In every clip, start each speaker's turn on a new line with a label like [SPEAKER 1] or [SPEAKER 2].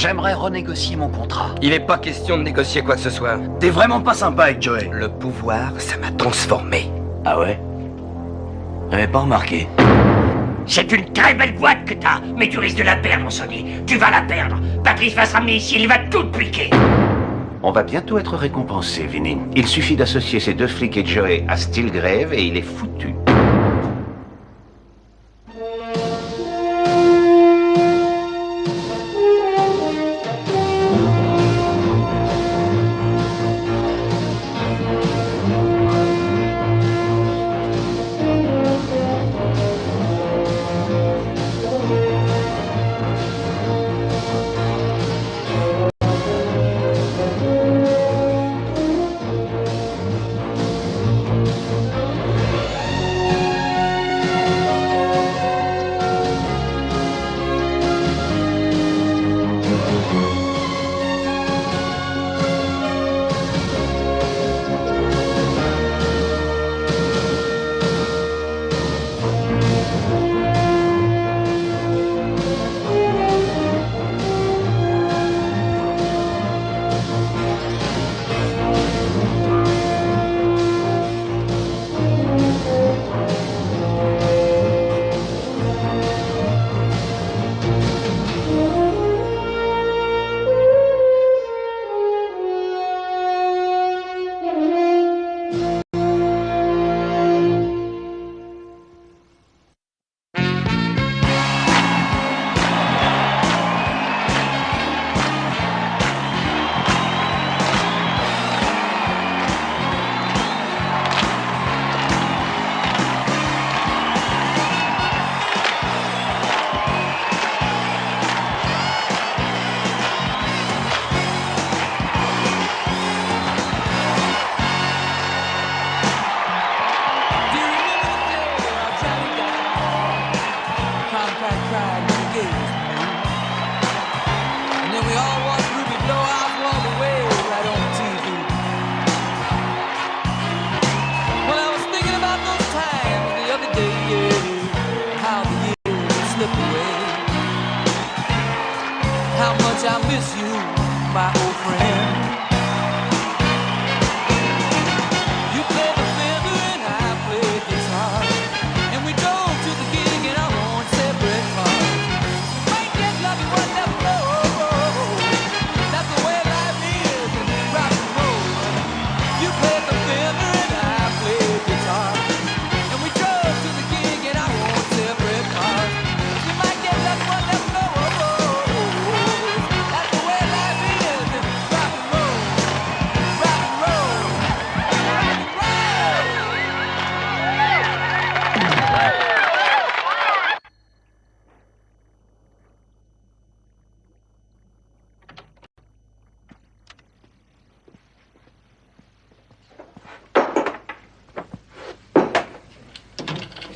[SPEAKER 1] J'aimerais renégocier mon contrat.
[SPEAKER 2] Il est pas question de négocier quoi que ce soit.
[SPEAKER 3] T'es vraiment pas sympa avec Joey.
[SPEAKER 2] Le pouvoir, ça m'a transformé.
[SPEAKER 3] Ah ouais? J'avais pas remarqué.
[SPEAKER 4] C'est une très belle boîte que t'as, mais tu risques de la perdre, mon Sonny. Tu vas la perdre. Patrice va se ramener ici, il va tout te piquer.
[SPEAKER 5] On va bientôt être récompensé, Vinny. Il suffit d'associer ces deux flics et Joey à Stilgrave et il est foutu.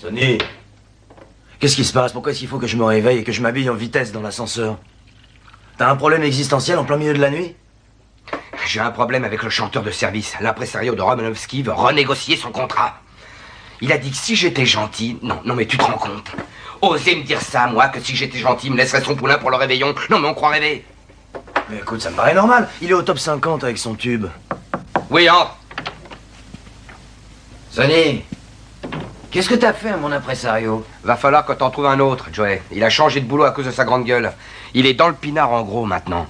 [SPEAKER 3] Sonny, qu'est-ce qui se passe? Pourquoi est-ce qu'il faut que je me réveille et que je m'habille en vitesse dans l'ascenseur? T'as un problème existentiel en plein milieu de la nuit?
[SPEAKER 2] J'ai un problème avec le chanteur de service. L'impresario de Romanovski veut renégocier son contrat. Il a dit que si j'étais gentil... Non, mais tu te rends compte? Oser me dire ça, moi, que si j'étais gentil, il me laisserait son poulain pour le réveillon. Non, mais on croit rêver.
[SPEAKER 3] Mais écoute, ça me paraît normal. Il est au top 50 avec son tube.
[SPEAKER 2] Oui, entre.
[SPEAKER 3] Sonny, qu'est-ce que t'as fait à mon impresario?
[SPEAKER 2] Va falloir que t'en trouves un autre, Joey. Il a changé de boulot à cause de sa grande gueule. Il est dans le pinard en gros maintenant.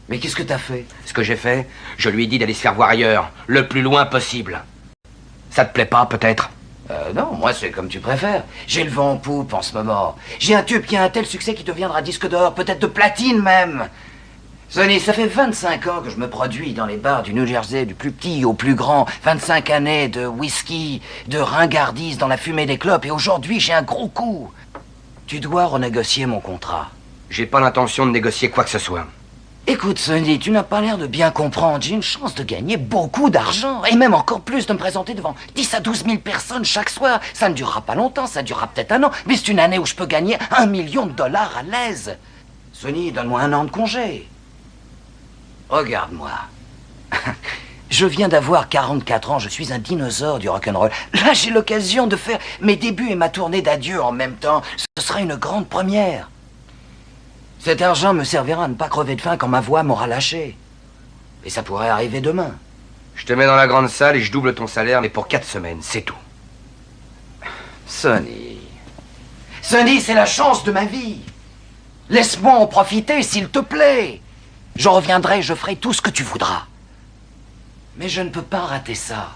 [SPEAKER 3] Mais qu'est-ce que t'as fait?
[SPEAKER 2] Ce que j'ai fait, je lui ai dit d'aller se faire voir ailleurs, le plus loin possible. Ça te plaît pas, peut-être?
[SPEAKER 3] Non, moi c'est comme tu préfères. J'ai le vent en poupe en ce moment. J'ai un tube qui a un tel succès qui deviendra disque d'or, peut-être de platine même. Sonny, ça fait 25 ans que je me produis dans les bars du New Jersey, du plus petit au plus grand. 25 années de whisky, de ringardise dans la fumée des clopes. Et aujourd'hui, j'ai un gros coup. Tu dois renégocier mon contrat.
[SPEAKER 2] J'ai pas l'intention de négocier quoi que ce soit.
[SPEAKER 3] Écoute, Sonny, tu n'as pas l'air de bien comprendre. J'ai une chance de gagner beaucoup d'argent. Et même encore plus de me présenter devant 10 à 12 000 personnes chaque soir. Ça ne durera pas longtemps, ça durera peut-être un an. Mais c'est une année où je peux gagner $1 million à l'aise. Sonny, donne-moi un an de congé. Regarde-moi. Je viens d'avoir 44 ans, je suis un dinosaure du rock'n'roll. Là, j'ai l'occasion de faire mes débuts et ma tournée d'adieu en même temps. Ce sera une grande première. Cet argent me servira à ne pas crever de faim quand ma voix m'aura lâché. Et ça pourrait arriver demain.
[SPEAKER 2] Je te mets dans la grande salle et je double ton salaire, mais pour 4 semaines, c'est tout.
[SPEAKER 3] Sonny. Sonny, c'est la chance de ma vie. Laisse-moi en profiter, s'il te plaît. Je reviendrai, je ferai tout ce que tu voudras. Mais je ne peux pas rater ça.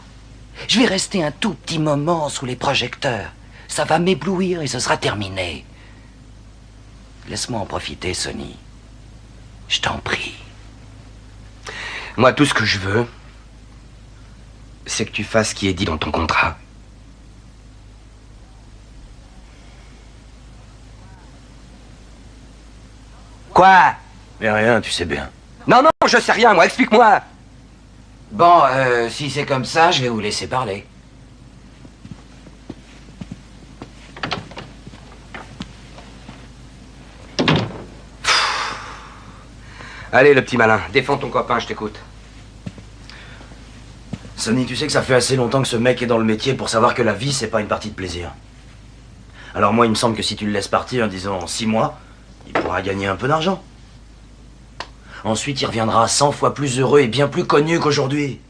[SPEAKER 3] Je vais rester un tout petit moment sous les projecteurs. Ça va m'éblouir et ce sera terminé. Laisse-moi en profiter, Sonny. Je t'en prie.
[SPEAKER 2] Moi, tout ce que je veux, c'est que tu fasses ce qui est dit dans ton contrat. Quoi?
[SPEAKER 6] Mais rien, tu sais bien.
[SPEAKER 2] Non, non, je sais rien, moi, explique-moi.
[SPEAKER 3] Bon, si c'est comme ça, je vais vous laisser parler.
[SPEAKER 2] Allez, le petit malin, défends ton copain, je t'écoute.
[SPEAKER 6] Sonny, tu sais que ça fait assez longtemps que ce mec est dans le métier pour savoir que la vie, c'est pas une partie de plaisir. Alors moi, il me semble que si tu le laisses partir, disons, en 6 mois, il pourra gagner un peu d'argent. Ensuite, il reviendra 100 fois plus heureux et bien plus connu qu'aujourd'hui.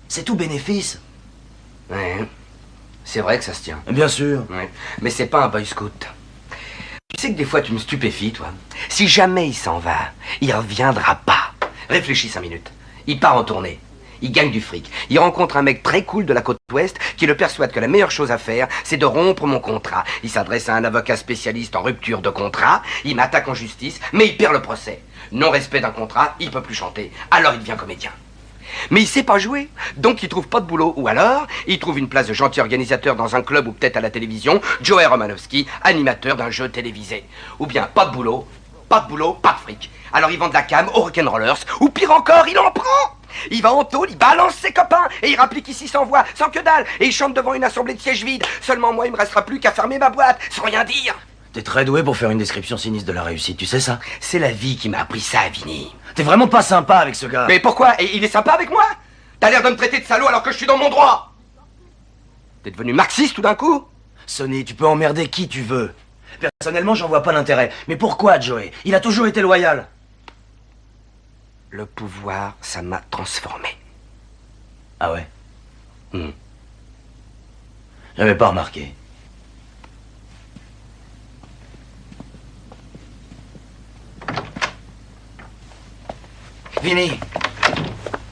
[SPEAKER 6] C'est tout bénéfice.
[SPEAKER 2] Ouais, c'est vrai que ça se tient.
[SPEAKER 6] Bien sûr.
[SPEAKER 2] Ouais. Mais c'est pas un boy scout. Tu sais que des fois tu me stupéfies, toi. Si jamais il s'en va, il reviendra pas. Réfléchis 5 minutes. Il part en tournée. Il gagne du fric. Il rencontre un mec très cool de la côte ouest qui le persuade que la meilleure chose à faire, c'est de rompre mon contrat. Il s'adresse à un avocat spécialiste en rupture de contrat. Il m'attaque en justice, mais il perd le procès. Non-respect d'un contrat, il peut plus chanter. Alors il devient comédien. Mais il sait pas jouer, donc il trouve pas de boulot. Ou alors, il trouve une place de gentil organisateur dans un club ou peut-être à la télévision, Joey Romanowski, animateur d'un jeu télévisé. Ou bien pas de boulot, pas de fric. Alors il vend de la cam aux rock'n'rollers, ou pire encore, il en prend. Il va en tôle, il balance ses copains, et il rapplique ici sans voix, sans que dalle, et il chante devant une assemblée de sièges vides. Seulement moi, il me restera plus qu'à fermer ma boîte, sans rien dire.
[SPEAKER 6] T'es très doué pour faire une description sinistre de la réussite, tu sais ça?
[SPEAKER 2] C'est la vie qui m'a appris ça, Vinny.
[SPEAKER 6] T'es vraiment pas sympa avec ce gars.
[SPEAKER 2] Mais pourquoi? Et il est sympa avec moi? T'as l'air de me traiter de salaud alors que je suis dans mon droit. T'es devenu marxiste tout d'un coup?
[SPEAKER 6] Sonny, tu peux emmerder qui tu veux. Personnellement, j'en vois pas l'intérêt. Mais pourquoi, Joey? Il a toujours été loyal.
[SPEAKER 2] Le pouvoir, ça m'a transformé.
[SPEAKER 6] Ah ouais? J'avais pas remarqué.
[SPEAKER 3] Vinny,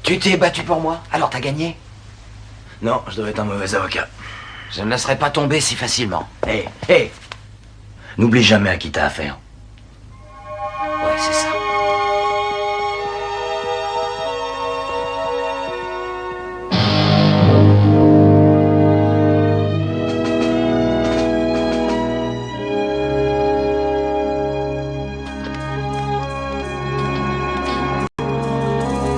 [SPEAKER 3] tu t'es battu pour moi, alors t'as gagné.
[SPEAKER 6] Non, je devais être un mauvais avocat.
[SPEAKER 3] Je ne laisserai pas tomber si facilement.
[SPEAKER 6] Hé, n'oublie jamais à qui t'as affaire.
[SPEAKER 3] Ouais, c'est ça.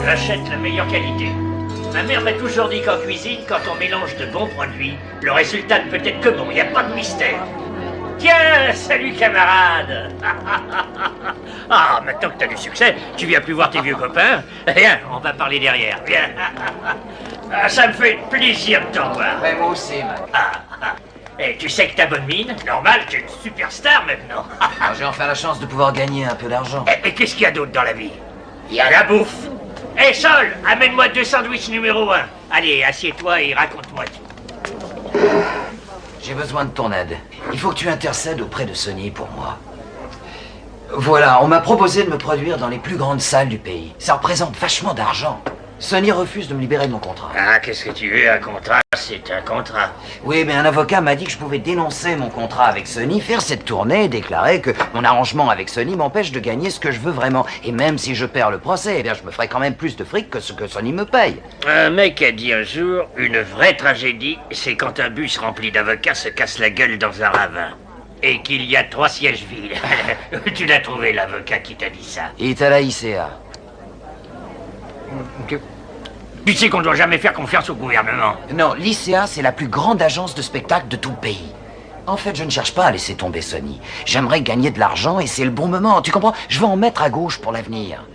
[SPEAKER 4] J'achète la meilleure qualité. Ma mère m'a toujours dit qu'en cuisine, quand on mélange de bons produits, le résultat ne peut être que bon, il n'y a pas de mystère. Tiens, salut camarade. Ah, maintenant que t'as du succès, tu viens plus voir tes vieux copains. Viens, on va parler derrière, viens. Ah, ça me fait plaisir de t'en voir.
[SPEAKER 3] Ouais, moi aussi, man.
[SPEAKER 4] Et tu sais que t'as bonne mine, normal, tu es une superstar maintenant.
[SPEAKER 3] Alors, j'ai enfin la chance de pouvoir gagner un peu d'argent.
[SPEAKER 4] Et qu'est-ce qu'il y a d'autre dans la vie? Il y a la bouffe. Hé, Sol, amène-moi 2 sandwichs numéro 1. Allez, assieds-toi et raconte-moi tout.
[SPEAKER 3] J'ai besoin de ton aide. Il faut que tu intercèdes auprès de Sonny pour moi. Voilà, on m'a proposé de me produire dans les plus grandes salles du pays. Ça représente vachement d'argent. Sonny refuse de me libérer de mon contrat.
[SPEAKER 4] Ah, qu'est-ce que tu veux, un contrat? C'est un contrat.
[SPEAKER 3] Oui, mais un avocat m'a dit que je pouvais dénoncer mon contrat avec Sonny, faire cette tournée et déclarer que mon arrangement avec Sonny m'empêche de gagner ce que je veux vraiment. Et même si je perds le procès, eh bien, je me ferai quand même plus de fric que ce que Sonny me paye.
[SPEAKER 4] Un mec a dit un jour, une vraie tragédie, c'est quand un bus rempli d'avocats se casse la gueule dans un ravin. Et qu'il y a 3 sièges vides. Tu l'as trouvé, l'avocat qui t'a dit ça?
[SPEAKER 3] Il est à la ICA.
[SPEAKER 4] Tu sais qu'on ne doit jamais faire confiance au gouvernement.
[SPEAKER 3] Non, l'ICA, c'est la plus grande agence de spectacle de tout le pays. En fait, je ne cherche pas à laisser tomber Sonny. J'aimerais gagner de l'argent et c'est le bon moment, tu comprends? Je veux en mettre à gauche pour l'avenir.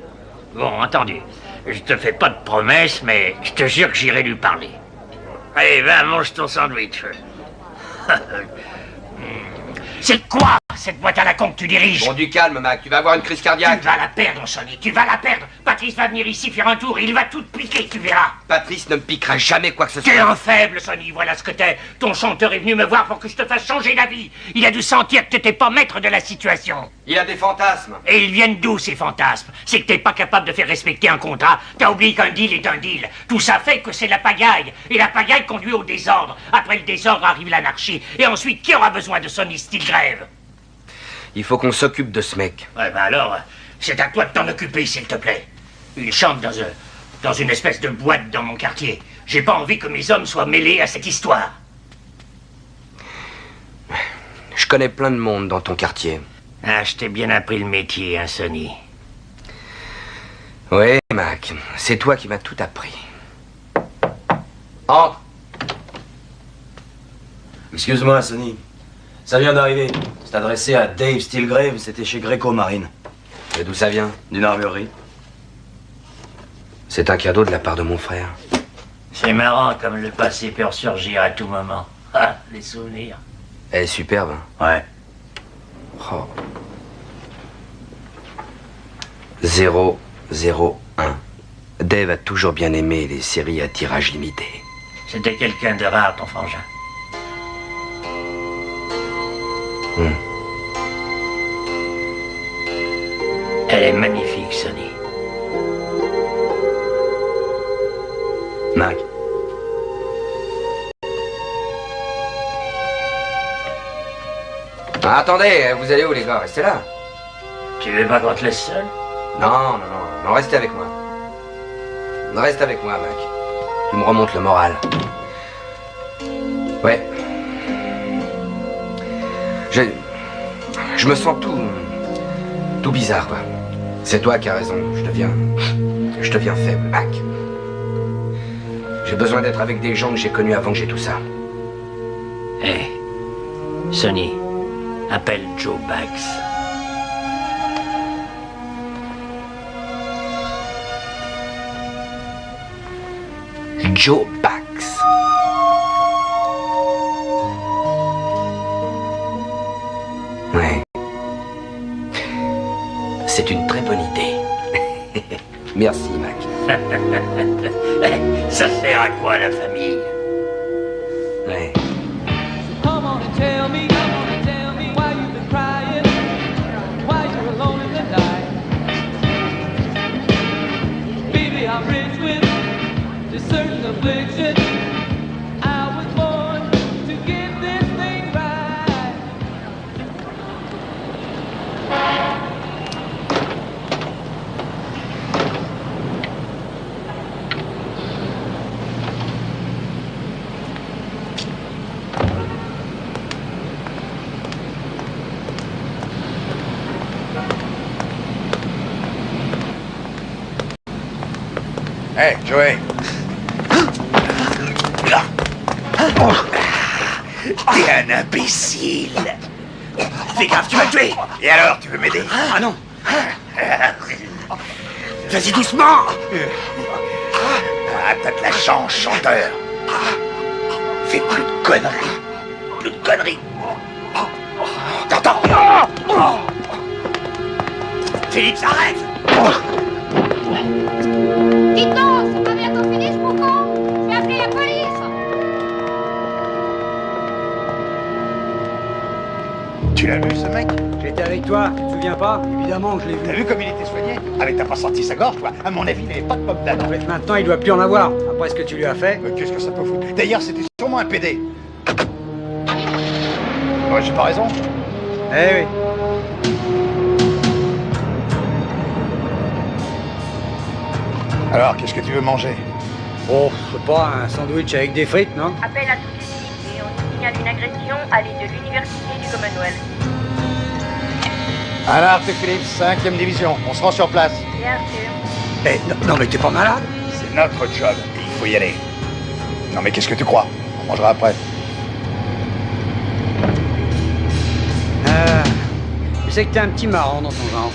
[SPEAKER 4] Bon, entendu. Je te fais pas de promesses, mais je te jure que j'irai lui parler. Allez, va, mange ton sandwich. C'est quoi cette boîte à la con que tu diriges.
[SPEAKER 2] Bon, du calme, Mac, tu vas avoir une crise cardiaque.
[SPEAKER 4] Tu vas la perdre, Sonny, tu vas la perdre. Patrice va venir ici faire un tour et il va tout te piquer, tu verras.
[SPEAKER 2] Patrice ne me piquera jamais quoi que ce soit.
[SPEAKER 4] T'es un faible, Sonny, voilà ce que t'es. Ton chanteur est venu me voir pour que je te fasse changer d'avis. Il a dû sentir que t'étais pas maître de la situation.
[SPEAKER 2] Il a des fantasmes.
[SPEAKER 4] Et ils viennent d'où, ces fantasmes? C'est que t'es pas capable de faire respecter un contrat. T'as oublié qu'un deal est un deal. Tout ça fait que c'est la pagaille. Et la pagaille conduit au désordre. Après le désordre arrive l'anarchie. Et ensuite, qui aura besoin de Sonny Steelgrave?
[SPEAKER 2] Il faut qu'on s'occupe de ce mec.
[SPEAKER 4] Ouais, ben alors, c'est à toi de t'en occuper, s'il te plaît. Il chante dans une espèce de boîte dans mon quartier. J'ai pas envie que mes hommes soient mêlés à cette histoire.
[SPEAKER 2] Je connais plein de monde dans ton quartier.
[SPEAKER 4] Ah, je t'ai bien appris le métier, hein, Sonny.
[SPEAKER 2] Oui, Mac, c'est toi qui m'as tout appris. Entre.
[SPEAKER 6] Excuse-moi, Sonny. Ça vient d'arriver. C'est adressé à Dave Steelgrave, c'était chez Greco Marine.
[SPEAKER 2] Et d'où ça vient?
[SPEAKER 6] D'une armurerie.
[SPEAKER 2] C'est un cadeau de la part de mon frère.
[SPEAKER 4] C'est marrant comme le passé peut ressurgir à tout moment. Ah, les souvenirs.
[SPEAKER 2] Elle est superbe. Hein.
[SPEAKER 6] Ouais.
[SPEAKER 2] Oh. 001. Dave a toujours bien aimé les séries à tirage limité.
[SPEAKER 4] C'était quelqu'un de rare, ton frangin. Elle est magnifique, Sonny.
[SPEAKER 6] Mac.
[SPEAKER 2] Ah, attendez, vous allez où les gars? Restez là.
[SPEAKER 4] Tu veux pas qu'on te laisse seul?
[SPEAKER 2] Non, restez avec moi. Reste avec moi, Mac. Tu me remontes le moral. Ouais. Je me sens tout bizarre, quoi. C'est toi qui as raison. Je deviens faible, Mac. J'ai besoin d'être avec des gens que j'ai connus avant que j'ai tout ça.
[SPEAKER 4] Hé, Sonny, appelle Joe Bax.
[SPEAKER 2] Joe Bax. Ouais. C'est une très bonne idée. Merci, Mac.
[SPEAKER 4] Ça sert à quoi, la famille?
[SPEAKER 2] Ouais.
[SPEAKER 7] Come on and tell me why you've been crying, why you're alone in the night. Baby, I'm rich with a certain affliction. I was born to get this thing right.
[SPEAKER 8] Hey, Joey.
[SPEAKER 9] T'es un imbécile. Fais gaffe, tu vas le tuer. Et alors, tu veux m'aider?
[SPEAKER 8] Ah non.
[SPEAKER 9] Vas-y doucement. Ah, t'as de la chance, chanteur. Fais plus de conneries. Plus de conneries. T'entends? Philippe, s'arrête.
[SPEAKER 10] Dites donc, c'est pas bientôt fini ce boucan? Je vais appeler la police.
[SPEAKER 8] Tu l'as vu, ce mec?
[SPEAKER 11] J'étais avec toi, tu te souviens pas? Évidemment que je l'ai
[SPEAKER 8] T'as
[SPEAKER 11] vu.
[SPEAKER 8] vu comme il était soigné? Ah, mais t'as pas senti sa gorge, toi? À mon avis, il n'avait pas de pomme d'âne.
[SPEAKER 11] En fait, maintenant, il doit plus en avoir. Après ce que tu lui as fait.
[SPEAKER 8] Qu'est-ce que ça peut foutre? D'ailleurs, c'était sûrement un PD. Ouais, j'ai pas raison.
[SPEAKER 11] Eh oui.
[SPEAKER 8] Alors, qu'est-ce que tu veux manger?
[SPEAKER 11] Oh, je sais pas, un sandwich avec des frites, non?
[SPEAKER 10] Appel à toutes les unités. On signale une agression allée de l'université du Commonwealth.
[SPEAKER 8] Alors, t'es Philippe, 5e division. On se rend sur place.
[SPEAKER 10] Bien sûr.
[SPEAKER 11] Eh, non, mais t'es pas malade?
[SPEAKER 8] C'est notre job et il faut y aller. Non, mais qu'est-ce que tu crois? On mangera après.
[SPEAKER 11] Je sais que t'es un petit marrant dans ton genre.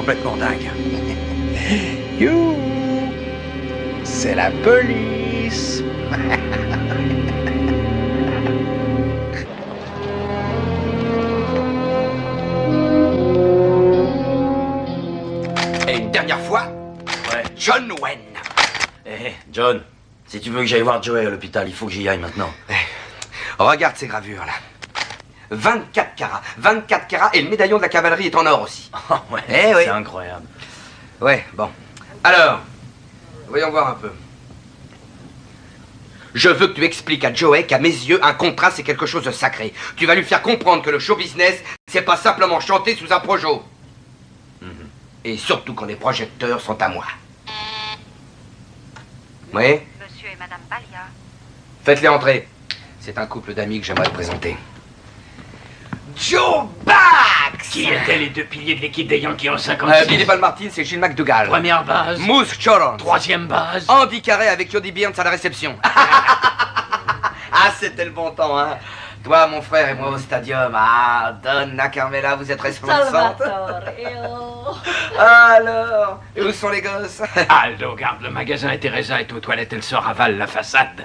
[SPEAKER 8] complètement dingue. You, c'est la police.
[SPEAKER 2] Et une dernière fois,
[SPEAKER 6] Ouais.
[SPEAKER 2] John Wayne.
[SPEAKER 6] John, si tu veux que j'aille voir Joey à l'hôpital, il faut que j'y aille maintenant.
[SPEAKER 2] Regarde ces gravures là. 24 carats. 24 carats et le médaillon de la cavalerie est en or aussi.
[SPEAKER 6] Ouais,
[SPEAKER 2] Eh oui.
[SPEAKER 6] c'est incroyable.
[SPEAKER 2] Ouais, bon. Alors, voyons voir un peu. Je veux que tu expliques à Joey qu'à mes yeux, un contrat, c'est quelque chose de sacré. Tu vas lui faire comprendre que le show business, c'est pas simplement chanter sous un projo. Et surtout quand les projecteurs sont à moi. Oui?
[SPEAKER 10] Monsieur et Madame Balia.
[SPEAKER 2] Faites-les entrer. C'est un couple d'amis que j'aimerais te présenter. Joe Bax!
[SPEAKER 4] Qui étaient les deux piliers de l'équipe des Yankees en 56?
[SPEAKER 2] Billy Paul Martin, c'est Gilles McDougall.
[SPEAKER 4] Première base.
[SPEAKER 2] Moose Choron.
[SPEAKER 4] Troisième base.
[SPEAKER 2] Andy Carré avec Jody Burns à la réception. Ah, c'était le bon temps, hein. Toi, mon frère, et moi au stadium. Ah, Donna Carmela, vous êtes resplendissante. Alors, et où sont les gosses?
[SPEAKER 4] Aldo garde le magasin et Teresa est aux toilettes, elle se ravale la façade.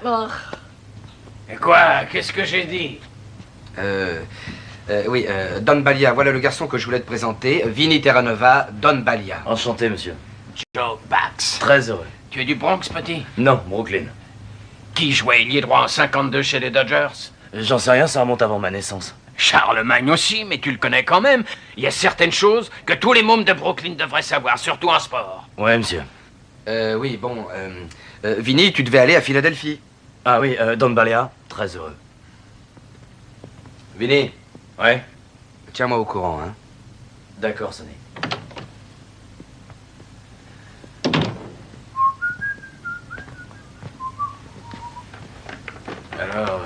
[SPEAKER 4] Et quoi? Qu'est-ce que j'ai dit?
[SPEAKER 2] Oui, Don Balia, voilà le garçon que je voulais te présenter. Vinny Terranova, Don Balia.
[SPEAKER 6] Enchanté, monsieur.
[SPEAKER 4] Joe Bax.
[SPEAKER 6] Très heureux.
[SPEAKER 4] Tu es du Bronx, petit?
[SPEAKER 6] Non, Brooklyn.
[SPEAKER 4] Qui jouait ailier droit en 52 chez les Dodgers?
[SPEAKER 6] J'en sais rien, ça remonte avant ma naissance.
[SPEAKER 4] Charlemagne aussi, mais tu le connais quand même. Il y a certaines choses que tous les mômes de Brooklyn devraient savoir, surtout en sport.
[SPEAKER 6] Ouais, monsieur.
[SPEAKER 2] Oui, bon, Vinny, tu devais aller à Philadelphie.
[SPEAKER 6] Ah oui, Don Balea, très heureux.
[SPEAKER 2] Vinny,
[SPEAKER 6] Ouais.
[SPEAKER 2] tiens-moi au courant, hein.
[SPEAKER 6] D'accord, Sonny.
[SPEAKER 4] Alors,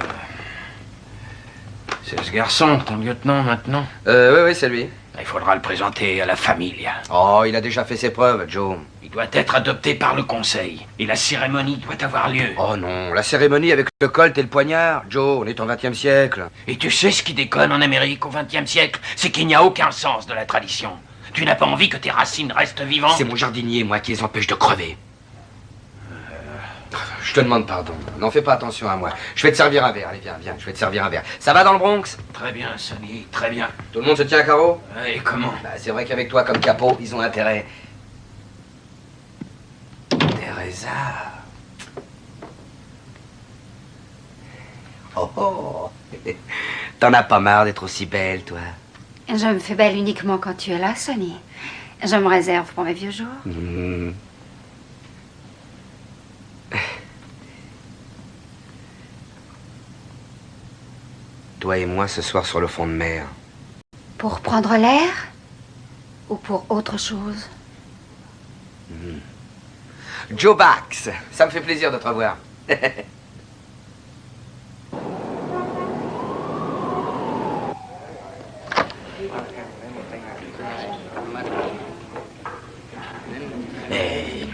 [SPEAKER 4] c'est ce garçon, ton lieutenant, maintenant?
[SPEAKER 2] Oui, c'est lui.
[SPEAKER 4] Il faudra le présenter à la famille.
[SPEAKER 2] Oh, il a déjà fait ses preuves, Joe.
[SPEAKER 4] Il doit être adopté par le conseil. Et la cérémonie doit avoir lieu.
[SPEAKER 2] Oh non, la cérémonie avec le colt et le poignard. Joe, on est au XXe siècle.
[SPEAKER 4] Et tu sais ce qui déconne en Amérique au XXe siècle? C'est qu'il n'y a aucun sens de la tradition. Tu n'as pas envie que tes racines restent vivantes?
[SPEAKER 2] C'est mon jardinier, moi, qui les empêche de crever. Je te demande pardon. N'en fais pas attention à moi. Je vais te servir un verre. Allez, viens, viens, je vais te servir un verre. Ça va dans le Bronx?
[SPEAKER 4] Très bien, Sonny, très bien.
[SPEAKER 2] Tout le monde se tient à carreau?
[SPEAKER 4] Et comment?
[SPEAKER 2] Bah, c'est vrai qu'avec toi comme capot, ils ont intérêt. Teresa. Oh oh. T'en as pas marre d'être aussi belle, toi?
[SPEAKER 12] Je me fais belle uniquement quand tu es là, Sonny. Je me réserve pour mes vieux jours.
[SPEAKER 2] Mmh. Toi et moi ce soir sur le fond de mer.
[SPEAKER 12] Pour prendre l'air ou pour autre chose?
[SPEAKER 2] Joe Bax, ça me fait plaisir de te revoir.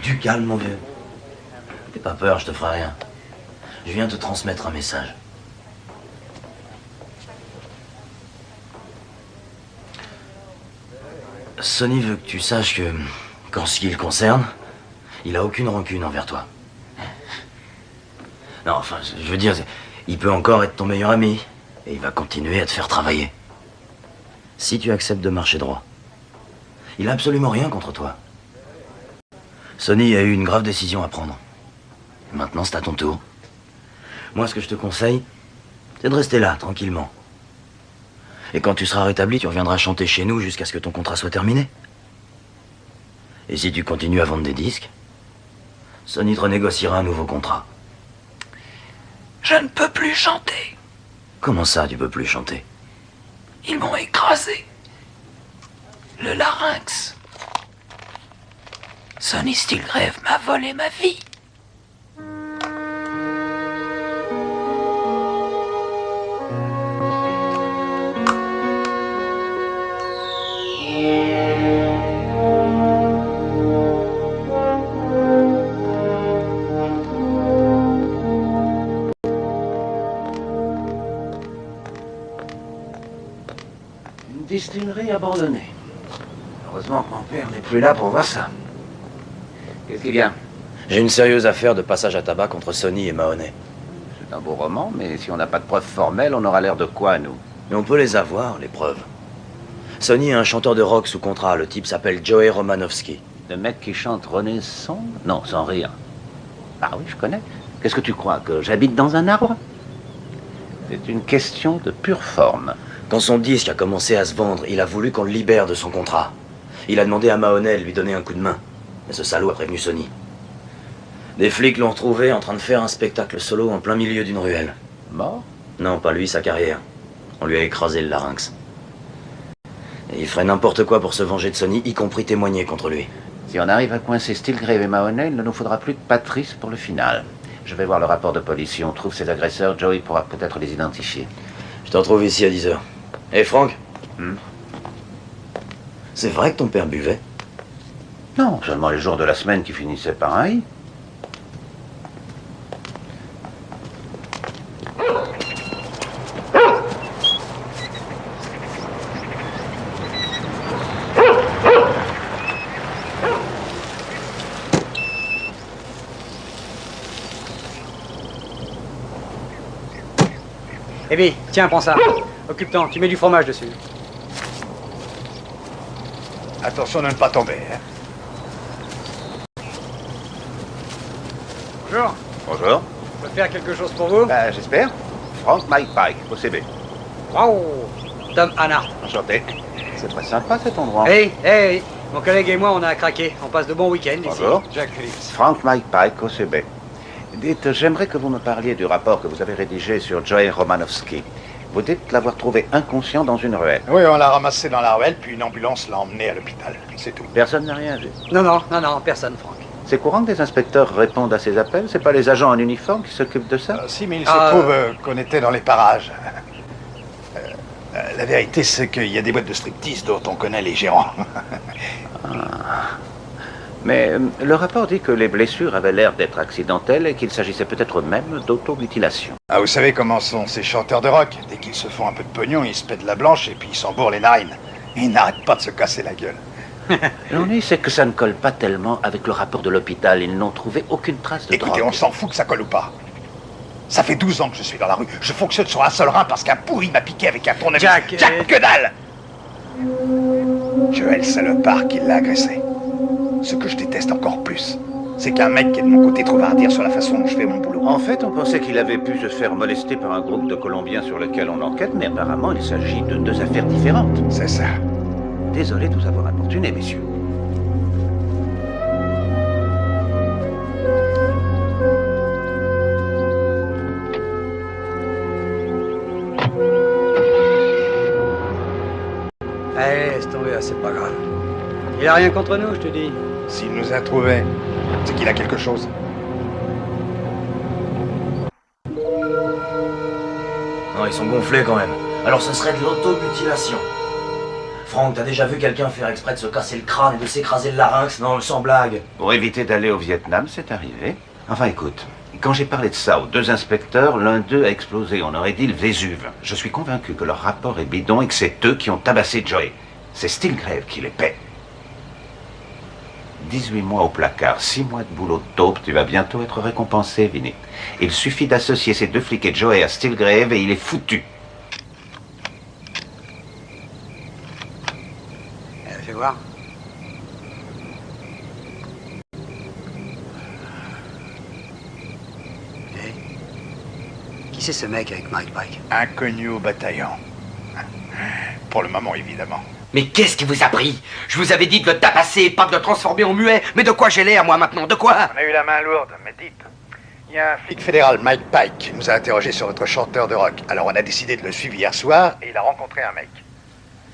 [SPEAKER 6] Du calme, mon vieux. N'aie pas peur, je te ferai rien. Je viens te transmettre un message. Sonny veut que tu saches que, qu'en ce qui le concerne, il a aucune rancune envers toi. Non, enfin, je veux dire, il peut encore être ton meilleur ami. Et il va continuer à te faire travailler. Si tu acceptes de marcher droit. Il a absolument rien contre toi. Sonny a eu une grave décision à prendre. Et maintenant, c'est à ton tour. Moi, ce que je te conseille, c'est de rester là, tranquillement. Et quand tu seras rétabli, tu reviendras chanter chez nous jusqu'à ce que ton contrat soit terminé. Et si tu continues à vendre des disques, Sonny te renégociera un nouveau contrat.
[SPEAKER 13] Je ne peux plus chanter.
[SPEAKER 6] Comment ça, tu peux plus chanter?
[SPEAKER 13] Ils m'ont écrasé. Le larynx. Sonny Stillgrave m'a volé ma vie.
[SPEAKER 5] Une distillerie abandonnée. Heureusement que mon père n'est plus là pour voir ça. Qu'est-ce qui vient?
[SPEAKER 6] J'ai une sérieuse affaire de passage à tabac contre Sonny et Mahoney.
[SPEAKER 5] C'est un beau roman, mais si on n'a pas de preuves formelles, on aura l'air de quoi, nous?
[SPEAKER 6] Mais on peut les avoir, les preuves. Sonny est un chanteur de rock sous contrat. Le type s'appelle Joey Romanowski.
[SPEAKER 5] Le mec qui chante René Song? Non, sans rire. Ah oui, je connais. Qu'est-ce que tu crois, que j'habite dans un arbre? C'est une question de pure forme.
[SPEAKER 6] Quand son disque a commencé à se vendre, il a voulu qu'on le libère de son contrat. Il a demandé à Mahoney de lui donner un coup de main. Mais ce salaud a prévenu Sonny. Des flics l'ont retrouvé en train de faire un spectacle solo en plein milieu d'une ruelle.
[SPEAKER 5] Mort?
[SPEAKER 6] Non, pas lui, sa carrière. On lui a écrasé le larynx. Et il ferait n'importe quoi pour se venger de Sonny, y compris témoigner contre lui.
[SPEAKER 5] Si on arrive à coincer Stilgrave et Mahoney, il ne nous faudra plus de Patrice pour le final. Je vais voir le rapport de police. Si on trouve ces agresseurs, Joey pourra peut-être les identifier.
[SPEAKER 6] Je te retrouve ici à 10h. Hé, Franck? C'est vrai que ton père buvait?
[SPEAKER 5] Non, seulement les jours de la semaine qui finissaient par un i.
[SPEAKER 11] Evie, tiens, prends ça. Occupe-t'en, tu mets du fromage dessus.
[SPEAKER 8] Attention de ne pas tomber. Hein.
[SPEAKER 11] Bonjour.
[SPEAKER 5] Bonjour.
[SPEAKER 11] Je peux faire quelque chose pour vous?
[SPEAKER 5] Bah, j'espère. Frank Mike Pike, OCB.
[SPEAKER 11] Waouh. Tom Hanna.
[SPEAKER 5] Enchanté. C'est très sympa cet endroit.
[SPEAKER 11] Hey, hey, mon collègue et moi, on a craqué. On passe de bons week-ends ici.
[SPEAKER 5] Bonjour.
[SPEAKER 11] Jack Phillips.
[SPEAKER 5] Frank Mike Pike, OCB. Dites, j'aimerais que vous me parliez du rapport que vous avez rédigé sur Joey Romanowski. Vous dites l'avoir trouvé inconscient dans une ruelle.
[SPEAKER 8] Oui, on l'a ramassé dans la ruelle, puis une ambulance l'a emmené à l'hôpital. C'est tout.
[SPEAKER 5] Personne n'a rien dit.
[SPEAKER 11] Non, personne, Franck.
[SPEAKER 5] C'est courant que des inspecteurs répondent à ces appels? C'est pas les agents en uniforme qui s'occupent de ça?
[SPEAKER 8] Si, mais il se trouve qu'on était dans les parages. La vérité, c'est qu'il y a des boîtes de striptease dont on connaît les gérants.
[SPEAKER 5] Mais le rapport dit que les blessures avaient l'air d'être accidentelles et qu'il s'agissait peut-être même d'automutilation.
[SPEAKER 8] Ah, vous savez comment sont ces chanteurs de rock? Dès qu'ils se font un peu de pognon, ils se pètent la blanche et puis ils s'embourrent les narines. Ils n'arrêtent pas de se casser la gueule.
[SPEAKER 5] L'ennui, c'est que ça ne colle pas tellement avec le rapport de l'hôpital. Ils n'ont trouvé aucune trace de
[SPEAKER 8] Écoutez,
[SPEAKER 5] drogue.
[SPEAKER 8] on s'en fout que ça colle ou pas. Ça fait 12 ans que je suis dans la rue. Je fonctionne sur un seul rein parce qu'un pourri m'a piqué avec un tournevis. Jack, que dalle! Joël, c'est le parc qui l'a agressé. Ce que je déteste encore plus, c'est qu'un mec qui est de mon côté trouve à redire sur la façon dont je fais mon boulot.
[SPEAKER 5] En fait, on pensait qu'il avait pu se faire molester par un groupe de Colombiens sur lequel on enquête, mais apparemment, il s'agit de deux affaires différentes.
[SPEAKER 8] C'est ça.
[SPEAKER 5] Désolé de vous avoir importuné, messieurs.
[SPEAKER 11] Allez, laisse tomber, c'est pas grave. Il a rien contre nous, je te dis.
[SPEAKER 8] S'il nous a trouvés, c'est qu'il a quelque chose.
[SPEAKER 6] Non, ils sont gonflés quand même. Alors ce serait de l'automutilation. Franck, t'as déjà vu quelqu'un faire exprès de se casser le crâne et de s'écraser le larynx? Non, sans blague.
[SPEAKER 5] Pour éviter d'aller au Vietnam, c'est arrivé. Enfin, écoute, quand j'ai parlé de ça aux deux inspecteurs, l'un d'eux a explosé. On aurait dit le Vésuve. Je suis convaincu que leur rapport est bidon et que c'est eux qui ont tabassé Joey. C'est Stilgrave qui les paie. 18 mois au placard, 6 mois de boulot de taupe, tu vas bientôt être récompensé, Vinny. Il suffit d'associer ces deux flics et Joey à Stilgrave et il est foutu.
[SPEAKER 11] Fais voir. Hey. Qui c'est ce mec avec Mike Pike?
[SPEAKER 8] Inconnu au bataillon. Pour le moment, évidemment.
[SPEAKER 2] Mais qu'est-ce qui vous a pris? Je vous avais dit de le tapasser, pas de le transformer en muet. Mais de quoi j'ai l'air, moi, maintenant? De quoi?
[SPEAKER 8] On a eu la main lourde, mais dites. Il y a un flic fédéral, Mike Pike, qui nous a interrogé sur votre chanteur de rock. Alors on a décidé de le suivre hier soir et il a rencontré un mec.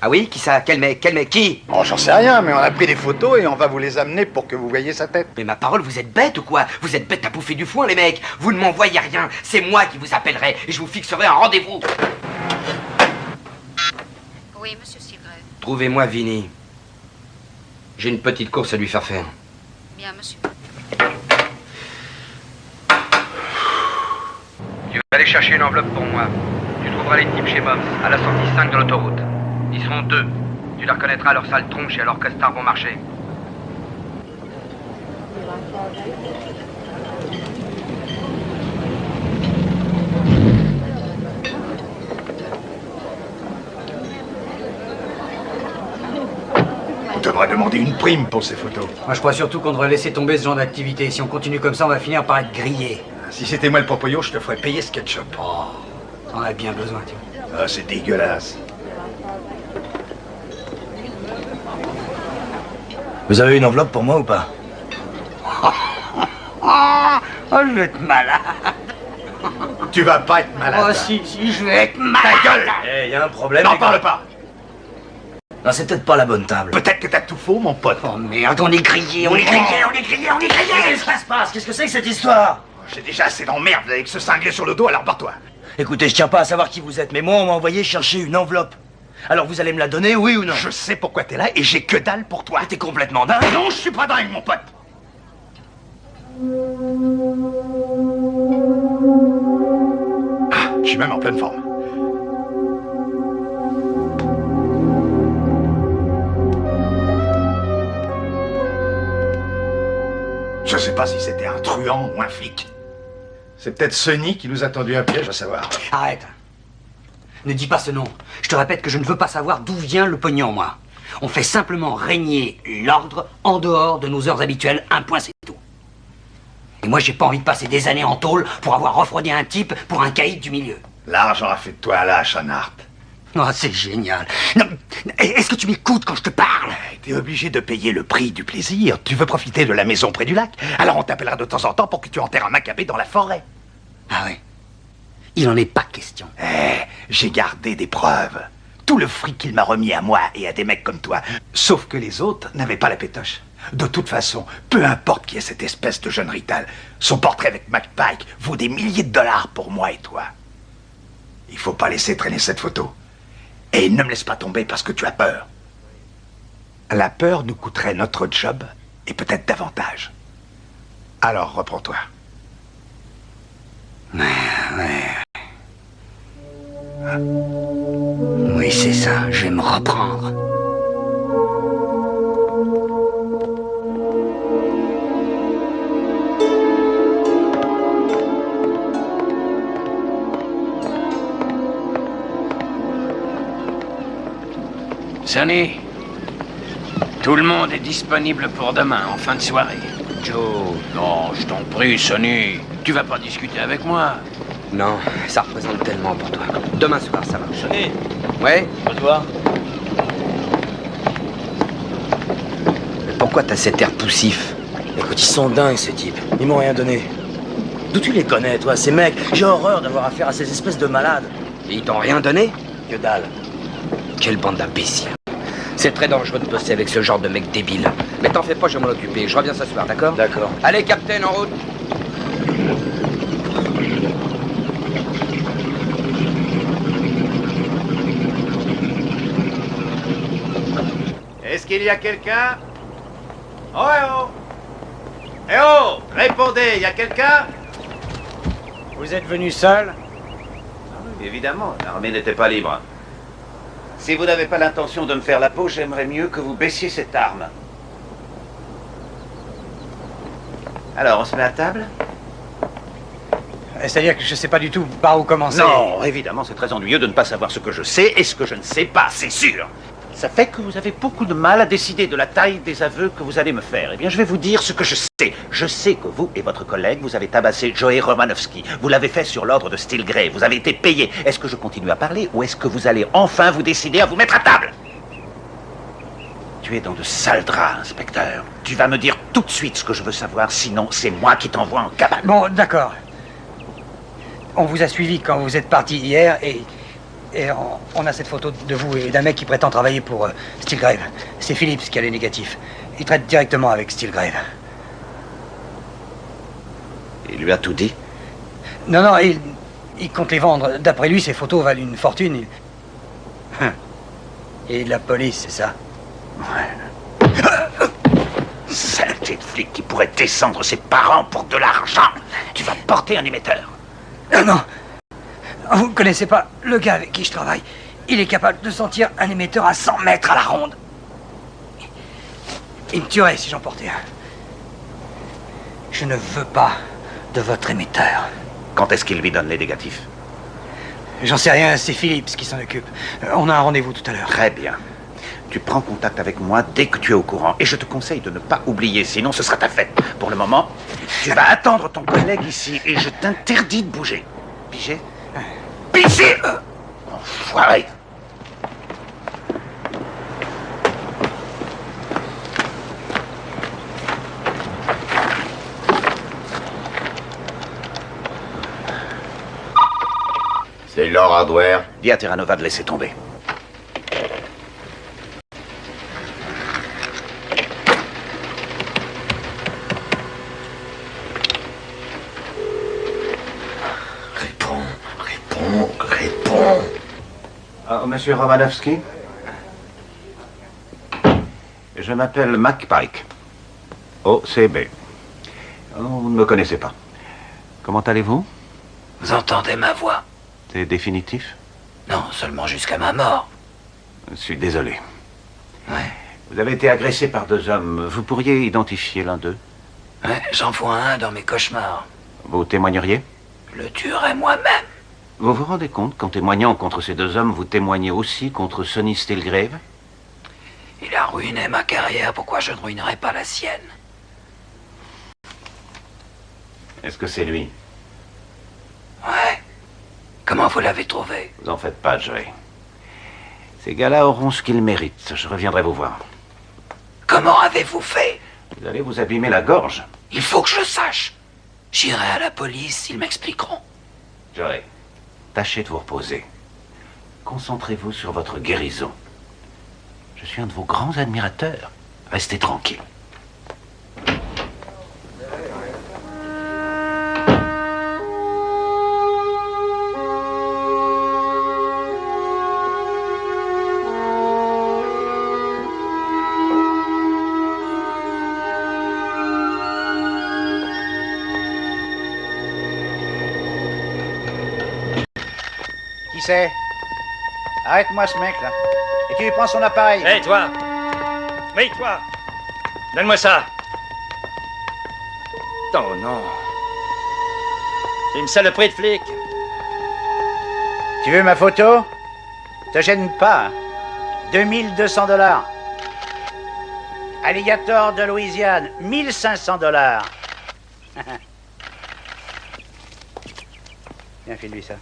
[SPEAKER 2] Ah oui? Qui ça? Quel mec? Quel mec? Qui?
[SPEAKER 8] Oh, j'en sais rien, mais on a pris des photos et on va vous les amener pour que vous voyez sa tête.
[SPEAKER 2] Mais ma parole, vous êtes bêtes ou quoi? Vous êtes bêtes à bouffer du foin, les mecs. Vous ne m'envoyez rien. C'est moi qui vous appellerai et je vous fixerai un rendez-vous.
[SPEAKER 12] Oui, monsieur Stilgrave.
[SPEAKER 2] Trouvez-moi Vinny. J'ai une petite course à lui faire faire.
[SPEAKER 12] Bien, monsieur.
[SPEAKER 2] Tu vas aller chercher une enveloppe pour moi. Tu trouveras les types chez Moms, à la sortie 5 de l'autoroute. Ils seront 2. Tu les reconnaîtras, leurs sales tronches et leurs costards vont marcher.
[SPEAKER 8] On devrait demander une prime pour ces photos.
[SPEAKER 11] Moi, je crois surtout qu'on devrait laisser tomber ce genre d'activité. Si on continue comme ça, on va finir par être grillé.
[SPEAKER 8] Si c'était moi le proprio, je te ferais payer ce ketchup.
[SPEAKER 11] Oh, t'en as bien besoin, tu vois.
[SPEAKER 8] Ah, c'est dégueulasse.
[SPEAKER 6] Vous avez une enveloppe pour moi ou pas?
[SPEAKER 4] Oh, je vais être malade.
[SPEAKER 8] Tu vas pas être malade.
[SPEAKER 4] Oh, si, je vais être malade.
[SPEAKER 8] Ta gueule!
[SPEAKER 6] Eh, y a un problème.
[SPEAKER 8] N'en
[SPEAKER 6] les gars.
[SPEAKER 8] parle pas.
[SPEAKER 6] Non, c'est peut-être pas la bonne table.
[SPEAKER 8] Peut-être que t'as tout faux, mon pote.
[SPEAKER 4] Oh merde, on est grillé, on est grillé, on est grillé, on est grillé.
[SPEAKER 6] Qu'est-ce qui se passe? Qu'est-ce que c'est que cette histoire?
[SPEAKER 8] J'ai déjà assez d'emmerde avec ce cinglé sur le dos, alors barre-toi.
[SPEAKER 6] Écoutez, je tiens pas à savoir qui vous êtes, mais moi, on m'a envoyé chercher une enveloppe. Alors vous allez me la donner, oui ou non?
[SPEAKER 8] Je sais pourquoi t'es là et j'ai que dalle pour toi.
[SPEAKER 6] T'es complètement dingue.
[SPEAKER 8] Non, je suis pas dingue, mon pote. Ah, je suis même en pleine forme. Je sais pas si c'était un truand ou un flic. C'est peut-être Sonny qui nous a tendu un piège, à savoir.
[SPEAKER 11] Arrête. Ne dis pas ce nom. Je te répète que je ne veux pas savoir d'où vient le pognon, moi. On fait simplement régner l'ordre en dehors de nos heures habituelles. Un point, c'est tout. Et moi, j'ai pas envie de passer des années en tôle pour avoir refroidi un type pour un caïd du milieu.
[SPEAKER 8] L'argent a fait de toi un lâche, Hart.
[SPEAKER 11] Oh, c'est génial. Non, est-ce que tu m'écoutes quand je te parle?
[SPEAKER 8] T'es obligé de payer le prix du plaisir. Tu veux profiter de la maison près du lac. Alors on t'appellera de temps en temps pour que tu enterres un macabé dans la forêt.
[SPEAKER 11] Ah oui. Il en est pas question.
[SPEAKER 8] J'ai gardé des preuves. Tout le fric qu'il m'a remis à moi et à des mecs comme toi. Sauf que les autres n'avaient pas la pétoche. De toute façon, peu importe qui est cette espèce de jeune Rital, son portrait avec McPike vaut des milliers de dollars pour moi et toi. Il faut pas laisser traîner cette photo. Et ne me laisse pas tomber parce que tu as peur. La peur nous coûterait notre job et peut-être davantage. Alors reprends-toi.
[SPEAKER 11] Oui, c'est ça. Je vais me reprendre.
[SPEAKER 14] Sonny, tout le monde est disponible pour demain, en fin de soirée. Joe, non, je t'en prie, Sonny. Tu vas pas discuter avec moi?
[SPEAKER 2] Non, ça représente tellement pour toi. Demain soir, ça va.
[SPEAKER 6] Sonny.
[SPEAKER 2] Ouais?
[SPEAKER 6] On va te voir.
[SPEAKER 2] Mais pourquoi t'as cet air poussif?
[SPEAKER 6] Écoute, ils sont dingues, ces types. Ils m'ont rien donné. D'où tu les connais, toi, ces mecs? J'ai horreur d'avoir affaire à ces espèces de malades.
[SPEAKER 2] Et ils t'ont rien donné?
[SPEAKER 6] Que dalle.
[SPEAKER 2] Quelle bande d'imbéciles. C'est très dangereux de bosser avec ce genre de mec débile. Mais t'en fais pas, je vais m'en occuper. Je reviens ce soir, d'accord?
[SPEAKER 6] D'accord.
[SPEAKER 2] Allez, capitaine, en route.
[SPEAKER 5] Est-ce qu'il y a quelqu'un? Oh, eh oh! Eh oh! Répondez, il y a quelqu'un?
[SPEAKER 11] Vous êtes venu seul?
[SPEAKER 5] Évidemment, l'armée n'était pas libre. Si vous n'avez pas l'intention de me faire la peau, j'aimerais mieux que vous baissiez cette arme. Alors, on se met à table?
[SPEAKER 11] C'est-à-dire que je sais pas du tout par où commencer.
[SPEAKER 5] Non, évidemment, c'est très ennuyeux de ne pas savoir ce que je sais et ce que je ne sais pas, c'est sûr. Ça fait que vous avez beaucoup de mal à décider de la taille des aveux que vous allez me faire. Eh bien, je vais vous dire ce que je sais. Je sais que vous et votre collègue, vous avez tabassé Joey Romanowski. Vous l'avez fait sur l'ordre de Steele Gray. Vous avez été payé. Est-ce que je continue à parler ou est-ce que vous allez enfin vous décider à vous mettre à table? Tu es dans de sales draps, inspecteur. Tu vas me dire tout de suite ce que je veux savoir, sinon c'est moi qui t'envoie en cabane.
[SPEAKER 11] Bon, d'accord. On vous a suivi quand vous êtes parti hier et on a cette photo de vous et d'un mec qui prétend travailler pour Steele Grave. C'est Phillips qui a les négatifs. Il traite directement avec Steele Grave.
[SPEAKER 5] Il lui a tout dit?
[SPEAKER 11] Non, il compte les vendre. D'après lui, ces photos valent une fortune. Et la police, c'est ça?
[SPEAKER 5] Ouais. Saleté de flic qui pourrait descendre ses parents pour de l'argent. Tu vas porter un émetteur.
[SPEAKER 11] Non. Vous ne connaissez pas le gars avec qui je travaille. Il est capable de sentir un émetteur à 100 mètres à la ronde. Il me tuerait si j'en portais un. Je ne veux pas de votre émetteur.
[SPEAKER 5] Quand est-ce qu'il lui donne les négatifs?
[SPEAKER 11] J'en sais rien, c'est Philips qui s'en occupe. On a un rendez-vous tout à l'heure.
[SPEAKER 5] Très bien. Tu prends contact avec moi dès que tu es au courant. Et je te conseille de ne pas oublier, sinon ce sera ta fête. Pour le moment, tu vas attendre ton collègue ici et je t'interdis de bouger. Pigé? Pigé! Enfoiré!
[SPEAKER 9] C'est Laure Hardware.
[SPEAKER 5] Dis à Terranova de laisser tomber.
[SPEAKER 9] Réponds.
[SPEAKER 5] Ah, monsieur Romanowski? Je m'appelle Mac Pike. OCB. Oh, vous ne me connaissez pas. Comment allez-vous?
[SPEAKER 3] Vous entendez ma voix?
[SPEAKER 5] C'est définitif?
[SPEAKER 3] Non, seulement jusqu'à ma mort.
[SPEAKER 5] Je suis désolé.
[SPEAKER 3] Ouais.
[SPEAKER 5] Vous avez été agressé par 2 hommes. Vous pourriez identifier l'un d'eux?
[SPEAKER 3] Ouais, j'en vois un dans mes cauchemars.
[SPEAKER 5] Vous témoigneriez?
[SPEAKER 3] Je le tuerai moi-même.
[SPEAKER 5] Vous vous rendez compte qu'en témoignant contre ces 2 hommes, vous témoignez aussi contre Sonny Stillgrave?
[SPEAKER 3] Il a ruiné ma carrière, pourquoi je ne ruinerais pas la sienne?
[SPEAKER 5] Est-ce que c'est lui?
[SPEAKER 3] Ouais. Comment vous l'avez trouvé?
[SPEAKER 5] Vous en faites pas, Joey. Ces gars-là auront ce qu'ils méritent. Je reviendrai vous voir.
[SPEAKER 3] Comment avez-vous fait?
[SPEAKER 5] Vous allez vous abîmer la gorge.
[SPEAKER 3] Il faut que je le sache. J'irai à la police, ils m'expliqueront.
[SPEAKER 5] Joey, tâchez de vous reposer. Concentrez-vous sur votre guérison. Je suis un de vos grands admirateurs. Restez tranquille.
[SPEAKER 15] Qui c'est? Arrête-moi ce mec-là. Et tu lui prends son appareil.
[SPEAKER 4] Hé, toi! Oui, toi! Donne-moi ça! Oh non! C'est une saloperie de flic!
[SPEAKER 15] Tu veux ma photo? Te gêne pas. 2200 $. Alligator de Louisiane, 1500 $. Tiens, file-lui ça.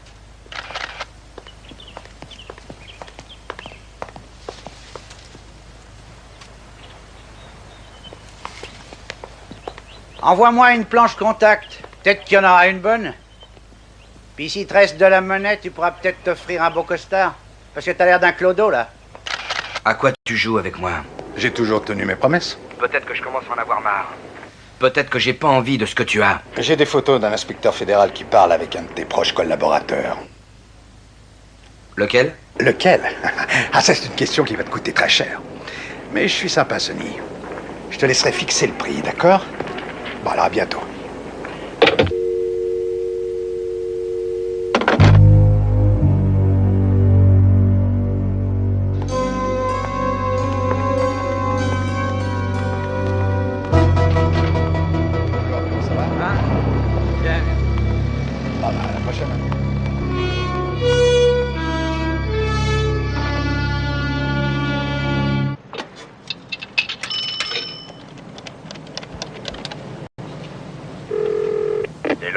[SPEAKER 15] Envoie-moi une planche contact. Peut-être qu'il y en aura une bonne. Puis s'il te reste de la monnaie, tu pourras peut-être t'offrir un beau costard. Parce que t'as l'air d'un clodo, là.
[SPEAKER 2] À quoi tu joues avec moi?
[SPEAKER 8] J'ai toujours tenu mes promesses.
[SPEAKER 2] Peut-être que je commence à en avoir marre. Peut-être que j'ai pas envie de ce que tu as.
[SPEAKER 8] J'ai des photos d'un inspecteur fédéral qui parle avec un de tes proches collaborateurs.
[SPEAKER 2] Lequel?
[SPEAKER 8] Lequel? Ah, ça, c'est une question qui va te coûter très cher. Mais je suis sympa, Sonny. Je te laisserai fixer le prix, d'accord? Bon, alors à bientôt.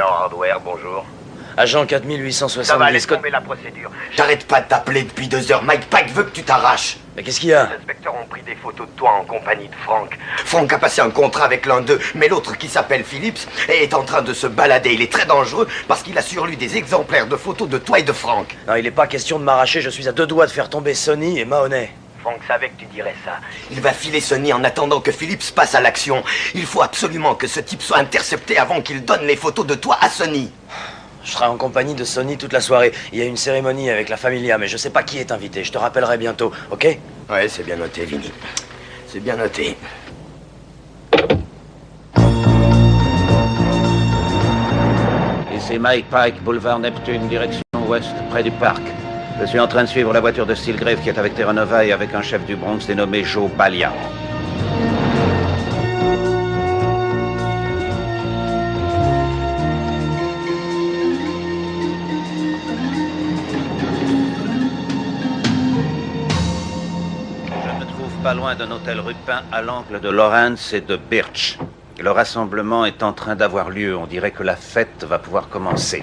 [SPEAKER 9] Hardware, bonjour.
[SPEAKER 6] Agent 4870.
[SPEAKER 9] Ça va, laisse tomber la procédure.
[SPEAKER 16] J'arrête pas de t'appeler depuis 2 heures. Mike Pike veut que tu t'arraches.
[SPEAKER 6] Mais qu'est-ce qu'il y a?
[SPEAKER 9] Les inspecteurs ont pris des photos de toi en compagnie de Frank.
[SPEAKER 16] Frank a passé un contrat avec l'un d'eux, mais l'autre qui s'appelle Phillips est en train de se balader. Il est très dangereux parce qu'il a sur lui des exemplaires de photos de toi et de Frank.
[SPEAKER 6] Non, il n'est pas question de m'arracher. Je suis à 2 doigts de faire tomber Sonny et Mahoney.
[SPEAKER 9] Frank savait que tu dirais ça.
[SPEAKER 16] Il va filer Sonny en attendant que Phillips passe à l'action. Il faut absolument que ce type soit intercepté avant qu'il donne les photos de toi à Sonny.
[SPEAKER 6] Je serai en compagnie de Sonny toute la soirée. Il y a une cérémonie avec la familia, mais je sais pas qui est invité. Je te rappellerai bientôt, ok?
[SPEAKER 16] Ouais, c'est bien noté, Vinny. C'est bien noté.
[SPEAKER 5] Et c'est Mike Pike, boulevard Neptune, direction ouest, près du parc. Je suis en train de suivre la voiture de Steelgrave qui est avec Terra Nova et avec un chef du Bronx dénommé Joe Balia. Je me trouve pas loin d'un hôtel rue Pin à l'angle de Lawrence et de Birch. Le rassemblement est en train d'avoir lieu. On dirait que la fête va pouvoir commencer.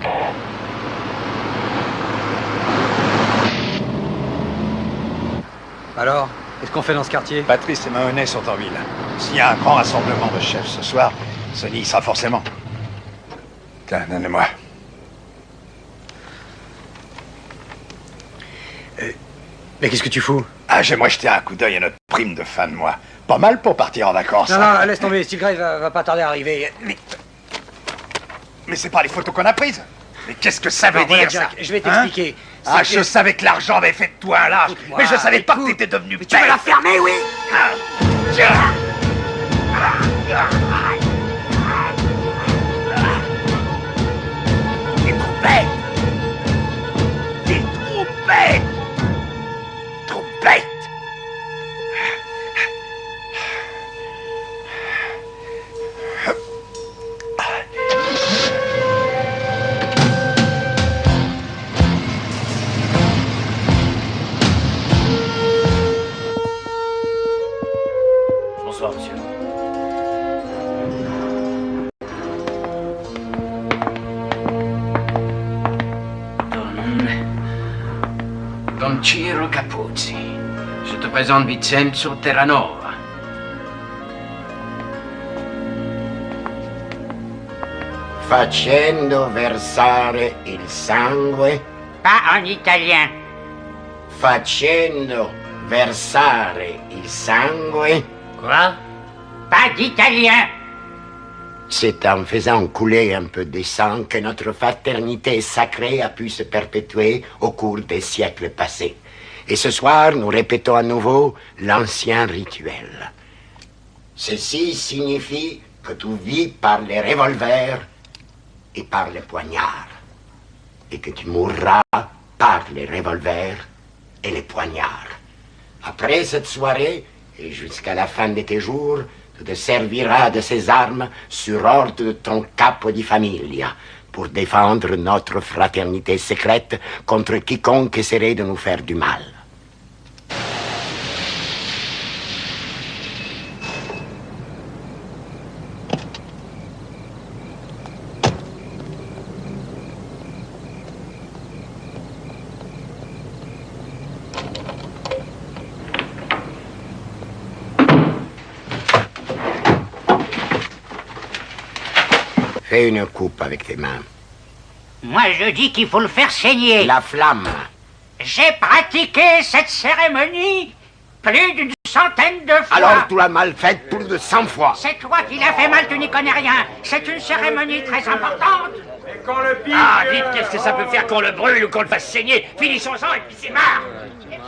[SPEAKER 11] Alors, qu'est-ce qu'on fait dans ce quartier?
[SPEAKER 8] Patrice et Mahoney sont en ville. S'il y a un grand rassemblement de chefs ce soir, Sonny y sera forcément. Tiens, donne-le-moi.
[SPEAKER 11] Mais qu'est-ce que tu fous?
[SPEAKER 8] Ah, j'aimerais jeter un coup d'œil à notre prime de fin de mois. Pas mal pour partir en vacances.
[SPEAKER 11] Non,
[SPEAKER 8] hein.
[SPEAKER 11] non, laisse tomber, Steelgrave va pas tarder à arriver.
[SPEAKER 8] Mais c'est pas les photos qu'on a prises. Mais qu'est-ce que ça veut
[SPEAKER 11] Alors, voilà,
[SPEAKER 8] dire,
[SPEAKER 11] Jack,
[SPEAKER 8] ça?
[SPEAKER 11] je vais t'expliquer.
[SPEAKER 8] Hein? Ah,
[SPEAKER 11] C'est
[SPEAKER 8] je
[SPEAKER 11] que-
[SPEAKER 8] savais que l'argent avait fait de toi un lâche.
[SPEAKER 11] Écoute-moi,
[SPEAKER 8] Mais je savais pas que
[SPEAKER 11] écoute.
[SPEAKER 8] t'étais devenu
[SPEAKER 11] Mais tu veux la fermer, oui?
[SPEAKER 9] T'es trop bête. T'es trop bête. Trop bête.
[SPEAKER 6] Bonsoir, monsieur.
[SPEAKER 14] Don Ciro Capuzzi. Je te présente Vincenzo Terranova.
[SPEAKER 17] Facendo versare il sangue.
[SPEAKER 18] Pas en italien.
[SPEAKER 17] Facendo versare il sangue.
[SPEAKER 18] Quoi? Pas d'italien.
[SPEAKER 17] C'est en faisant couler un peu de sang que notre fraternité sacrée a pu se perpétuer au cours des siècles passés. Et ce soir, nous répétons à nouveau l'ancien rituel. Ceci signifie que tu vis par les revolvers et par les poignards, et que tu mourras par les revolvers et les poignards. Après cette soirée, et jusqu'à la fin de tes jours, tu te serviras de ces armes sur ordre de ton capo di famiglia pour défendre notre fraternité secrète contre quiconque essaierait de nous faire du mal. Fais une coupe avec tes mains.
[SPEAKER 18] Moi, je dis qu'il faut le faire saigner.
[SPEAKER 17] La flamme.
[SPEAKER 18] J'ai pratiqué cette cérémonie plus d'une centaine de fois.
[SPEAKER 17] Alors tu l'as mal faite plus de 100 fois.
[SPEAKER 18] C'est toi qui l'as fait mal, tu n'y connais rien. C'est une cérémonie très importante.
[SPEAKER 4] Et qu'on le pique. Ah, dites, qu'est-ce que ça peut faire qu'on le brûle ou qu'on le fasse saigner? Finissons-en et puis c'est marre.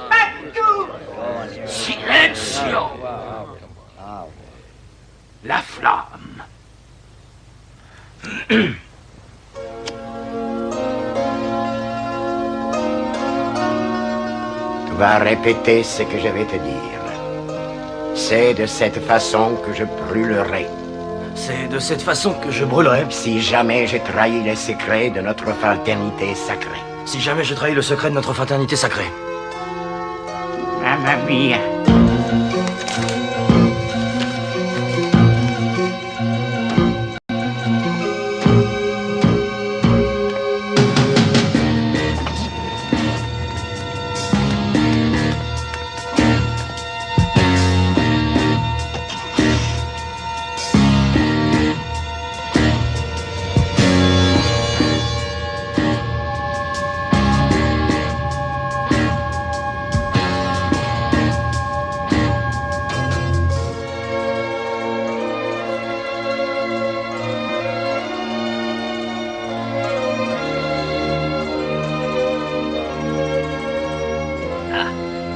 [SPEAKER 18] Pas du tout.
[SPEAKER 14] Silenzio! La flamme.
[SPEAKER 17] Tu vas répéter ce que je vais te dire. C'est de cette façon que je brûlerai.
[SPEAKER 6] C'est de cette façon que je brûlerai.
[SPEAKER 17] Si jamais j'ai trahi les secrets de notre fraternité sacrée.
[SPEAKER 6] Si jamais je trahis le secret de notre fraternité sacrée.
[SPEAKER 18] Mamma mia.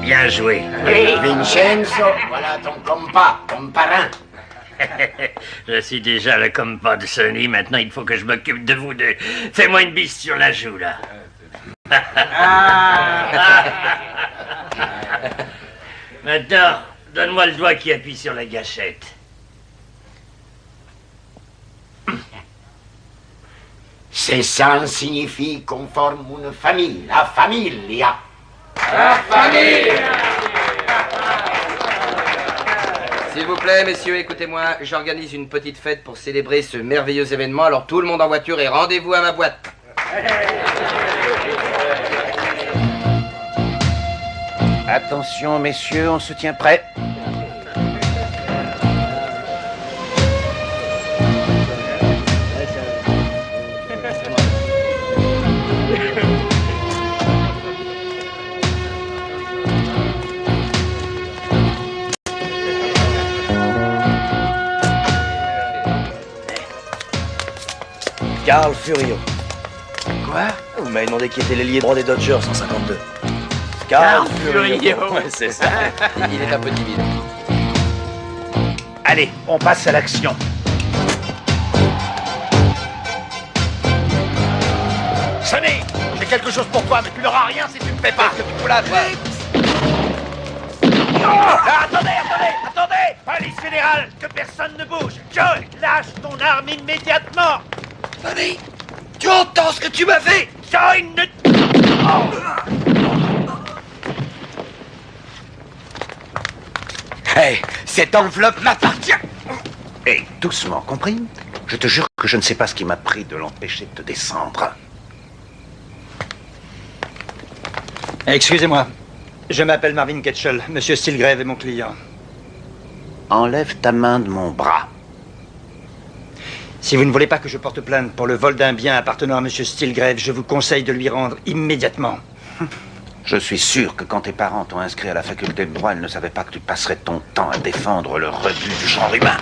[SPEAKER 4] Bien joué.
[SPEAKER 17] Vincenzo, voilà ton compas, ton parrain.
[SPEAKER 4] Je suis déjà le compas de Sonny, maintenant il faut que je m'occupe de vous deux. Fais-moi une bise sur la joue, là. Maintenant, donne-moi le doigt qui appuie sur la gâchette.
[SPEAKER 17] Ces sang signifie qu'on forme une famille, la famiglia.
[SPEAKER 2] La famille. S'il vous plaît, messieurs, écoutez-moi, j'organise une petite fête pour célébrer ce merveilleux événement, alors tout le monde en voiture et rendez-vous à ma boîte.
[SPEAKER 5] Attention, messieurs, on se tient prêt.
[SPEAKER 6] Carl Furio.
[SPEAKER 15] Quoi?
[SPEAKER 6] Vous m'avez demandé qui était l'ailier droit des Dodgers en 52.
[SPEAKER 15] Carl Furio.
[SPEAKER 6] Ouais, c'est ça.
[SPEAKER 2] Il est un peu timide.
[SPEAKER 8] Allez, on passe à l'action. Sonny, j'ai quelque chose pour toi, mais tu n'auras rien si tu ne me fais pas.
[SPEAKER 2] Qu'est-ce que tu fous là, toi?
[SPEAKER 8] Attendez! Police fédérale, que personne ne bouge. Joey, lâche ton arme immédiatement.
[SPEAKER 2] Sonny, tu entends ce que tu m'as fait?
[SPEAKER 8] Joey, ne...
[SPEAKER 2] Hey, cette enveloppe m'appartient.
[SPEAKER 8] Hé, doucement, compris? Je te jure que je ne sais pas ce qui m'a pris de l'empêcher de te descendre.
[SPEAKER 15] Excusez-moi. Je m'appelle Marvin Ketchel. Monsieur Stilgrave est mon client.
[SPEAKER 8] Enlève ta main de mon bras.
[SPEAKER 15] Si vous ne voulez pas que je porte plainte pour le vol d'un bien appartenant à monsieur Stilgrave, je vous conseille de lui rendre immédiatement.
[SPEAKER 5] Je suis sûr que quand tes parents t'ont inscrit à la faculté de droit, ils ne savaient pas que tu passerais ton temps à défendre le rebut du genre humain.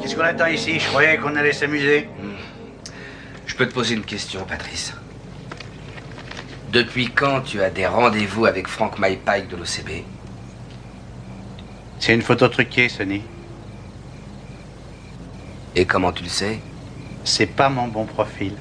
[SPEAKER 15] Qu'est-ce qu'on attend ici? Je croyais qu'on allait s'amuser.
[SPEAKER 2] Je peux te poser une question, Patrice. Depuis quand tu as des rendez-vous avec Frank Mypike de l'OCB?
[SPEAKER 8] C'est une photo truquée, Sonny.
[SPEAKER 2] Et comment tu le sais?
[SPEAKER 8] C'est pas mon bon profil.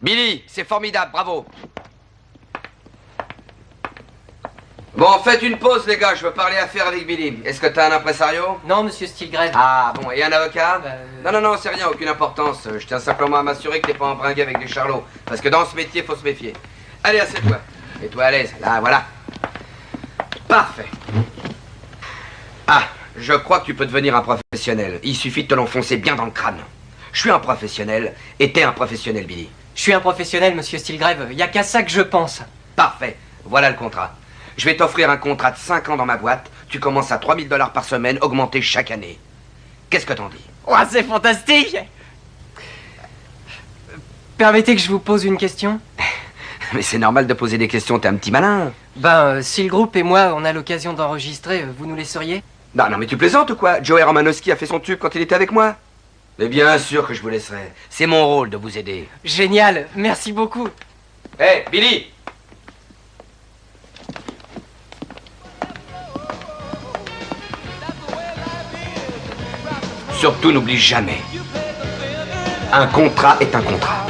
[SPEAKER 2] Billy, c'est formidable, bravo. Bon, faites une pause, les gars, je veux parler affaires avec Billy. Est-ce que t'as un impresario?
[SPEAKER 19] Non, monsieur Stilgrave.
[SPEAKER 2] Ah, bon, et un avocat? Non, c'est rien, aucune importance. Je tiens simplement à m'assurer que t'es pas embringué avec des charlots. Parce que dans ce métier, faut se méfier. Allez, assieds-toi. Mets-toi à l'aise, là, voilà. Parfait. Ah, je crois que tu peux devenir un professionnel. Il suffit de te l'enfoncer bien dans le crâne. Je suis un professionnel, et t'es un professionnel, Billy.
[SPEAKER 19] Je suis un professionnel, monsieur Stilgrave. Il n'y a qu'à ça que je pense.
[SPEAKER 2] Parfait. Voilà le contrat. Je vais t'offrir un contrat de 5 ans dans ma boîte. Tu commences à 3 000 $ par semaine, augmenté chaque année. Qu'est-ce que t'en dis?
[SPEAKER 19] Oh, c'est fantastique! Permettez que je vous pose une question?
[SPEAKER 2] Mais c'est normal de poser des questions, t'es un petit malin.
[SPEAKER 19] Si le groupe et moi, on a l'occasion d'enregistrer, vous nous laisseriez?
[SPEAKER 2] Non, mais tu plaisantes ou quoi? Joey Romanowski a fait son tube quand il était avec moi. Mais bien sûr que je vous laisserai. C'est mon rôle de vous aider.
[SPEAKER 19] Génial, merci beaucoup.
[SPEAKER 2] Hé, Billy! Surtout n'oublie jamais. Un contrat est un contrat.